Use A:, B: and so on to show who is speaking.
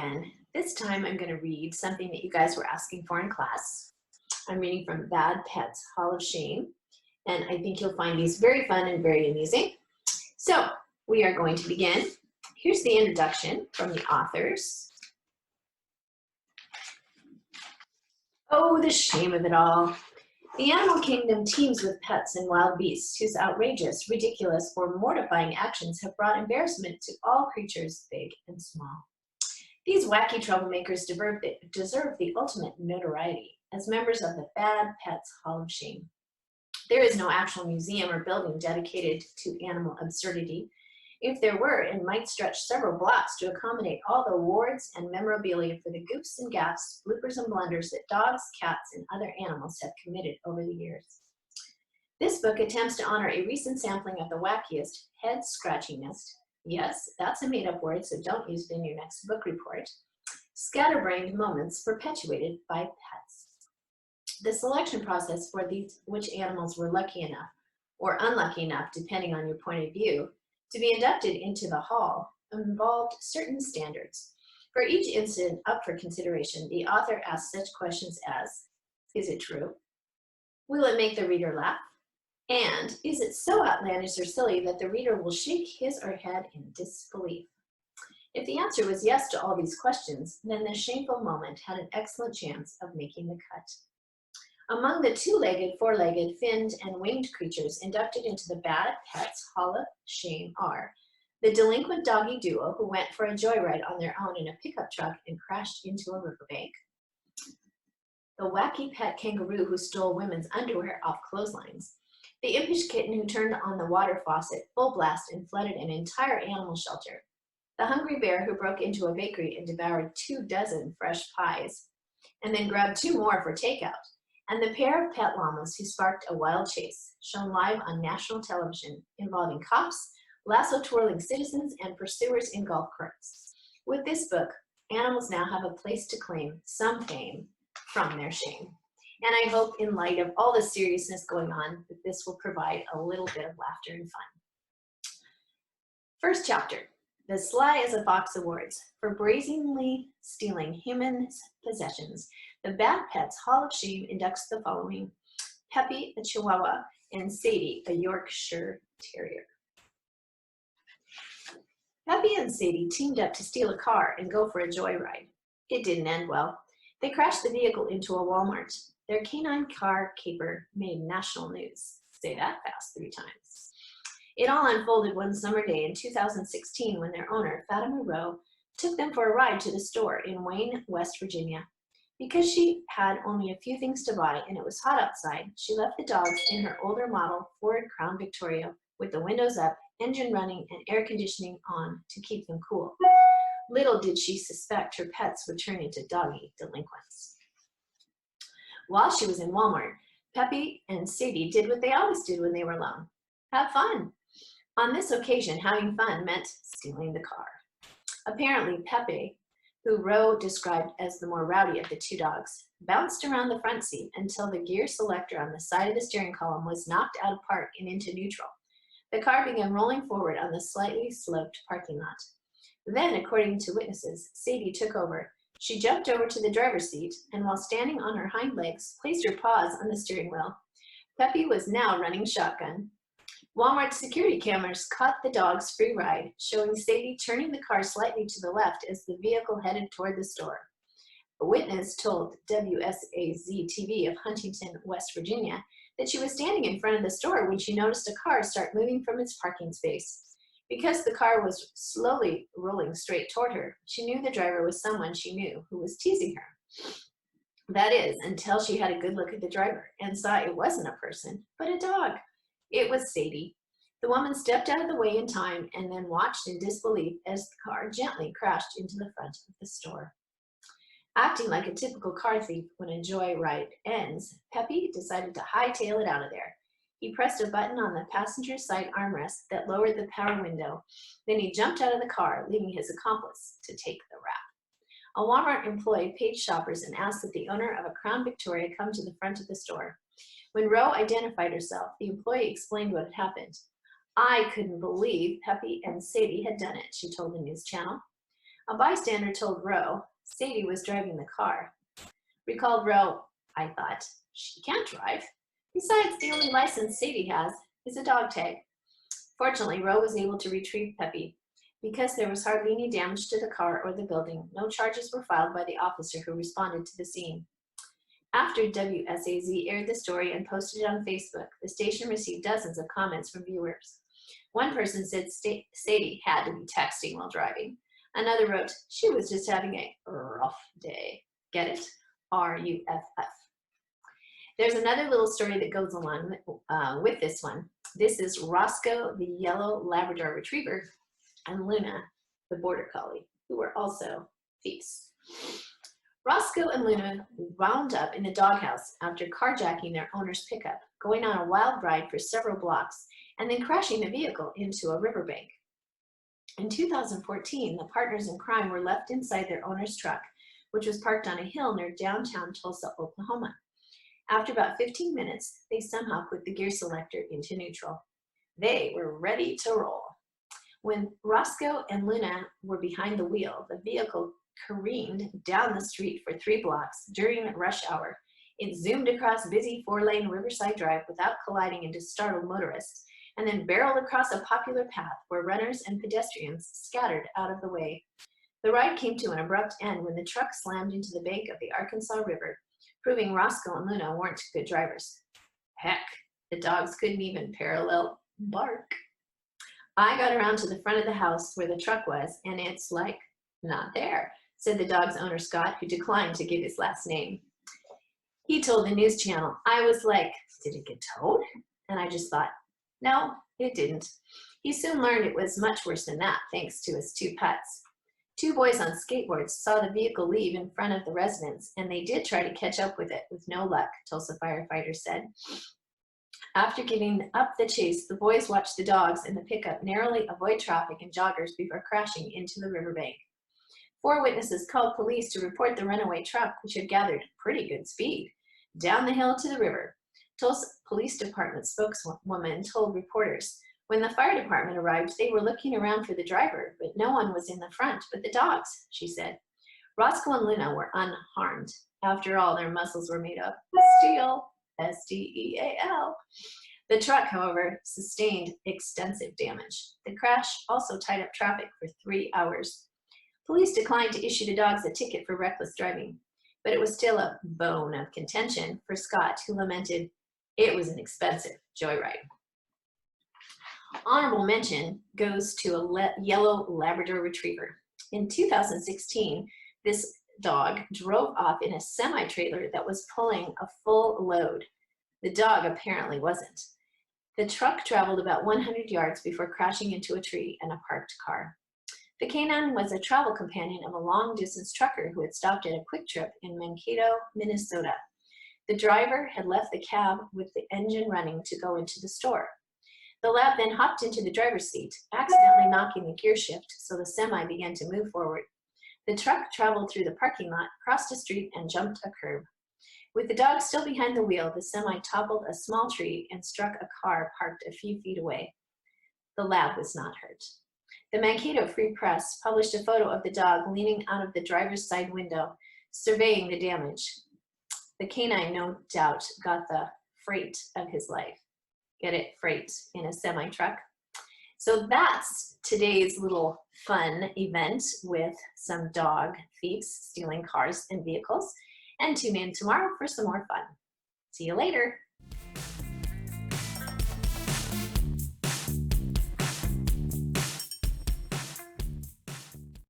A: again. This time I'm going to read something that you guys were asking for in class. I'm reading from Bad Pets Hall of Shame, and I think you'll find these very fun and very amusing. So we are going to begin. Here's the introduction from the authors. Oh, the shame of it all. The animal kingdom teems with pets and wild beasts whose outrageous, ridiculous, or mortifying actions have brought embarrassment to all creatures, big and small. These wacky troublemakers deserve the ultimate notoriety as members of the Bad Pets Hall of Shame. There is no actual museum or building dedicated to animal absurdity. If there were, it might stretch several blocks to accommodate all the awards and memorabilia for the goofs and gaffes, bloopers and blunders that dogs, cats, and other animals have committed over the years. This book attempts to honor a recent sampling of the wackiest, head-scratchingest, yes, that's a made-up word, so don't use it in your next book report, scatterbrained moments perpetuated by pets. The selection process for which animals were lucky enough, or unlucky enough, depending on your point of view, to be inducted into the hall involved certain standards. For each incident up for consideration, the author asked such questions as, is it true? Will it make the reader laugh? And is it so outlandish or silly that the reader will shake his or her head in disbelief? If the answer was yes to all these questions, then the shameful moment had an excellent chance of making the cut. Among the two-legged, four-legged, finned, and winged creatures inducted into the Bad Pets Hall of Shame are the delinquent doggy duo who went for a joyride on their own in a pickup truck and crashed into a riverbank, the wacky pet kangaroo who stole women's underwear off clotheslines, the impish kitten who turned on the water faucet full blast and flooded an entire animal shelter, the hungry bear who broke into a bakery and devoured 24 fresh pies, and then grabbed 2 more for takeout, and the pair of pet llamas who sparked a wild chase, shown live on national television, involving cops, lasso-twirling citizens, and pursuers in golf carts. With this book, animals now have a place to claim some fame from their shame. And I hope, in light of all the seriousness going on, that this will provide a little bit of laughter and fun. First chapter, The Sly as a Fox Awards. For brazenly stealing humans' possessions, the Bad Pets Hall of Shame inducts the following: Peppy, a Chihuahua, and Sadie, a Yorkshire Terrier. Peppy and Sadie teamed up to steal a car and go for a joyride. It didn't end well. They crashed the vehicle into a Walmart. Their canine car caper made national news. Say that fast 3 times. It all unfolded one summer day in 2016 when their owner, Fatima Rowe, took them for a ride to the store in Wayne, West Virginia. Because she had only a few things to buy and it was hot outside, she left the dogs in her older model Ford Crown Victoria with the windows up, engine running, and air conditioning on to keep them cool. Little did she suspect her pets would turn into doggy delinquents. While she was in Walmart, Peppy and Sadie did what they always did when they were alone: have fun. On this occasion, having fun meant stealing the car. Apparently, Peppy, who Rowe described as the more rowdy of the 2 dogs, bounced around the front seat until the gear selector on the side of the steering column was knocked out of park and into neutral. The car began rolling forward on the slightly sloped parking lot. Then, according to witnesses, Sadie took over. She jumped over to the driver's seat, and while standing on her hind legs, placed her paws on the steering wheel. Peppy was now running shotgun. Walmart security cameras caught the dog's free ride, showing Sadie turning the car slightly to the left as the vehicle headed toward the store. A witness told WSAZ-TV of Huntington, West Virginia, that she was standing in front of the store when she noticed a car start moving from its parking space. Because the car was slowly rolling straight toward her, she knew the driver was someone she knew who was teasing her. That is, until she had a good look at the driver and saw it wasn't a person, but a dog. It was Sadie. The woman stepped out of the way in time and then watched in disbelief as the car gently crashed into the front of the store. Acting like a typical car thief when a joyride ends, Peppy decided to hightail it out of there. He pressed a button on the passenger side armrest that lowered the power window. Then he jumped out of the car, leaving his accomplice to take the rap. A Walmart employee paid shoppers and asked that the owner of a Crown Victoria come to the front of the store. When Rowe identified herself, the employee explained what had happened. I couldn't believe Peppy and Sadie had done it, she told the news channel. A bystander told Roe Sadie was driving the car. Recalled Roe, I thought, she can't drive. Besides, the only license Sadie has is a dog tag. Fortunately, Roe was able to retrieve Peppy. Because there was hardly any damage to the car or the building, no charges were filed by the officer who responded to the scene. After WSAZ aired the story and posted it on Facebook, the station received dozens of comments from viewers. One person said Sadie had to be texting while driving. Another wrote, she was just having a rough day. Get it? R-U-F-F. There's another little story that goes along with this one. This is Roscoe, the yellow Labrador Retriever, and Luna, the Border Collie, who were also thieves. Roscoe and Luna wound up in the doghouse after carjacking their owner's pickup, going on a wild ride for several blocks, and then crashing the vehicle into a riverbank. In 2014, the partners in crime were left inside their owner's truck, which was parked on a hill near downtown Tulsa, Oklahoma. After about 15 minutes, they somehow put the gear selector into neutral. They were ready to roll. When Roscoe and Luna were behind the wheel, the vehicle careened down the street for 3 blocks during rush hour. It zoomed across busy 4-lane Riverside Drive without colliding into startled motorists, and then barreled across a popular path where runners and pedestrians scattered out of the way. The ride came to an abrupt end when the truck slammed into the bank of the Arkansas River, proving Roscoe and Luna weren't good drivers. Heck, the dogs couldn't even parallel bark. I got around to the front of the house where the truck was, and it's like, not there, said the dog's owner, Scott, who declined to give his last name. He told the news channel, I was like, did it get towed? And I just thought, no, it didn't. He soon learned it was much worse than that, thanks to his 2 pets. 2 boys on skateboards saw the vehicle leave in front of the residence, and they did try to catch up with it, with no luck, Tulsa firefighters said. After giving up the chase, the boys watched the dogs and the pickup narrowly avoid traffic and joggers before crashing into the riverbank. 4 witnesses called police to report the runaway truck, which had gathered pretty good speed, down the hill to the river. Tulsa Police Department spokeswoman told reporters, when the fire department arrived, they were looking around for the driver, but no one was in the front but the dogs, she said. Roscoe and Luna were unharmed. After all, their muscles were made of steel, S-T-E-A-L. The truck, however, sustained extensive damage. The crash also tied up traffic for 3 hours. Police declined to issue the dogs a ticket for reckless driving, but it was still a bone of contention for Scott, who lamented, it was an expensive joyride. Honorable mention goes to a yellow Labrador Retriever. In 2016, this dog drove off in a semi-trailer that was pulling a full load. The dog apparently wasn't. The truck traveled about 100 yards before crashing into a tree and a parked car. The canine was a travel companion of a long-distance trucker who had stopped at a Quick Trip in Mankato, Minnesota. The driver had left the cab with the engine running to go into the store. The lab then hopped into the driver's seat, accidentally knocking the gear shift, so the semi began to move forward. The truck traveled through the parking lot, crossed a street, and jumped a curb. With the dog still behind the wheel, the semi toppled a small tree and struck a car parked a few feet away. The lab was not hurt. The Mankato Free Press published a photo of the dog leaning out of the driver's side window, surveying the damage. The canine, no doubt, got the freight of his life. Get it? Freight in a semi-truck. So that's today's little fun event with some dog thieves stealing cars and vehicles. And tune in tomorrow for some more fun. See you later.